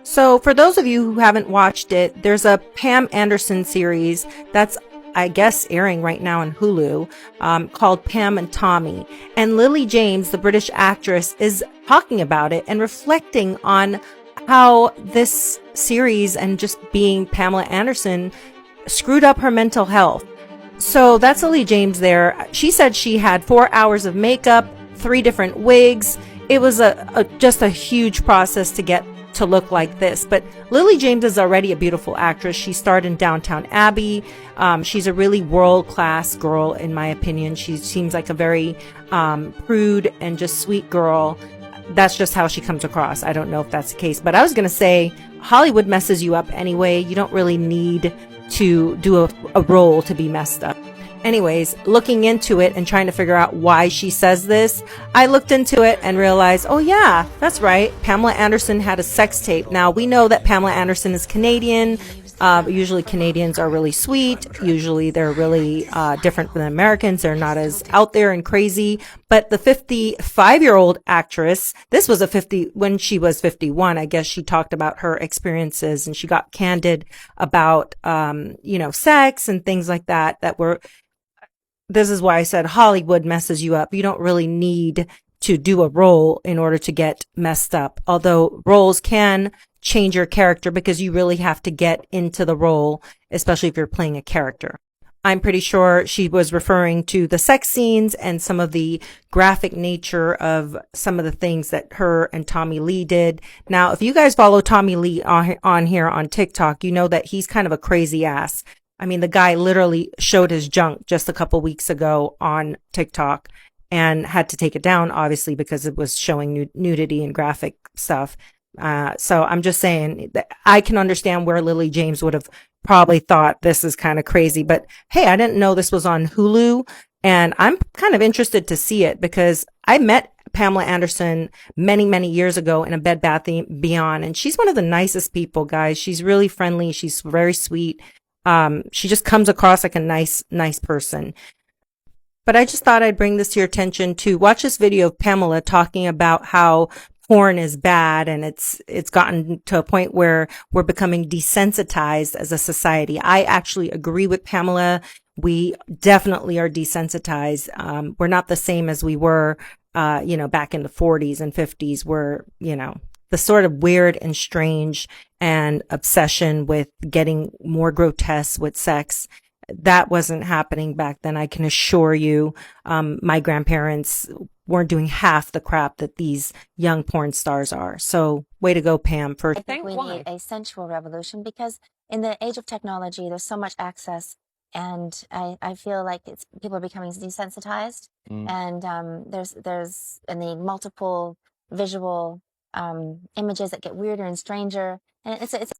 So, for those of you who haven't watched it, there's a Pam Anderson series that's, I guess, airing right now on Hulu called Pam and Tommy. And Lily James, the British actress, is talking about it and reflecting on how this series and just being Pamela Anderson screwed up her mental health. So that's Lily James there. She said she had 4 hours of makeup, 3 different wigs. It was just a huge process to get to look like this. But Lily James is already a beautiful actress. She starred in Downton Abbey. She's a really world-class girl, in my opinion. She seems like a very prude and just sweet girl. That's just how she comes across. I don't know if that's the case. But I was going to say, Hollywood messes you up anyway. You don't really need to do a role to be messed up. Anyways, looking into it and trying to figure out why she says this, I looked into it and realized, oh yeah, that's right. Pamela Anderson had a sex tape. Now, we know that Pamela Anderson is Canadian. Usually Canadians are really sweet. Usually they're really different than Americans. They're not as out there and crazy. But the 55-year-old actress, this was when she was 51, I guess she talked about her experiences and she got candid about, sex and things like that this is why I said Hollywood messes you up. You don't really need to do a role in order to get messed up. Although roles can change your character because you really have to get into the role, especially if you're playing a character. I'm pretty sure she was referring to the sex scenes and some of the graphic nature of some of the things that her and Tommy Lee did. Now, if you guys follow Tommy Lee on here on TikTok, you know that he's kind of a crazy ass. I mean, the guy literally showed his junk just a couple weeks ago on TikTok and had to take it down, obviously, because it was showing nudity and graphic stuff. So I'm just saying that I can understand where Lily James would have probably thought this is kind of crazy. But hey, I didn't know this was on Hulu, and I'm kind of interested to see it because I met Pamela Anderson many, many years ago in a Bed Bath & Beyond, and she's one of the nicest people, guys. She's really friendly. She's very sweet. She just comes across like a nice person. But I just thought I'd bring this to your attention to watch this video of Pamela talking about how porn is bad and it's gotten to a point where we're becoming desensitized as a society. I actually agree with Pamela. We definitely are desensitized. We're not the same as we were, back in the 40s and 50s where, the sort of weird and strange and obsession with getting more grotesque with sex. That wasn't happening back then. I can assure you, my grandparents weren't doing half the crap that these young porn stars are. So way to go, Pam. I think we need a sensual revolution because in the age of technology, there's so much access. And I feel like people are becoming desensitized. And there's the multiple visual images that get weirder and stranger. And it's